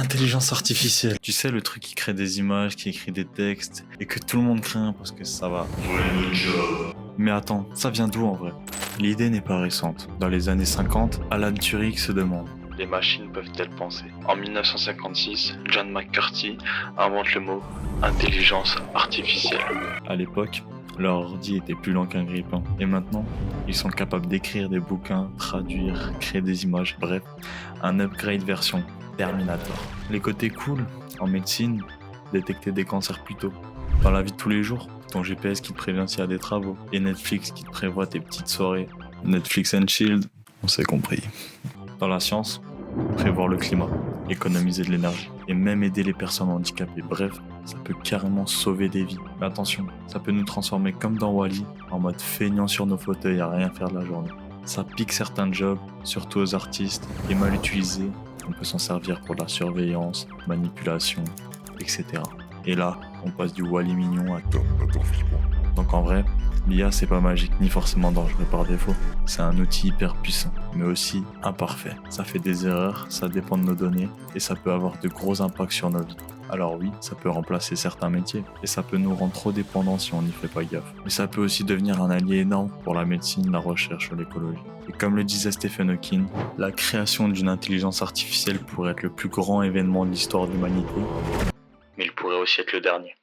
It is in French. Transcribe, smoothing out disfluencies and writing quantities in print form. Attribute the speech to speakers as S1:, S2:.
S1: L'intelligence artificielle. Tu sais, le truc qui crée des images, qui écrit des textes, et que tout le monde craint parce que ça va. Mais attends, ça vient d'où en vrai? L'idée n'est pas récente. Dans les années 50, Alan Turing se demande: les machines peuvent-elles penser? En 1956, John McCarthy invente le mot intelligence artificielle. À l'époque, leur ordi était plus lent qu'un grippin. Et maintenant, ils sont capables d'écrire des bouquins, traduire, créer des images, bref, un upgrade version Terminator. Les côtés cool, en médecine, détecter des cancers plus tôt. Dans la vie de tous les jours, ton GPS qui te prévient s'il y a des travaux. Et Netflix qui te prévoit tes petites soirées. Netflix and Shield, on s'est compris. Dans la science, prévoir le climat, économiser de l'énergie et même aider les personnes handicapées. Bref, ça peut carrément sauver des vies. Mais attention, ça peut nous transformer comme dans Wall-E, en mode feignant sur nos fauteuils à rien faire de la journée. Ça pique certains jobs, surtout aux artistes, et mal utilisé, on peut s'en servir pour la surveillance, manipulation, etc. Et là, on passe du Wall-E mignon à Terminator flippant. Donc en vrai, l'IA c'est pas magique ni forcément dangereux par défaut. C'est un outil hyper puissant, mais aussi imparfait. Ça fait des erreurs, ça dépend de nos données, et ça peut avoir de gros impacts sur nos vies. Alors oui, ça peut remplacer certains métiers, et ça peut nous rendre trop dépendants si on n'y fait pas gaffe. Mais ça peut aussi devenir un allié énorme pour la médecine, la recherche ou l'écologie. Et comme le disait Stephen Hawking, la création d'une intelligence artificielle pourrait être le plus grand événement de l'histoire de l'humanité, mais il pourrait aussi être le dernier.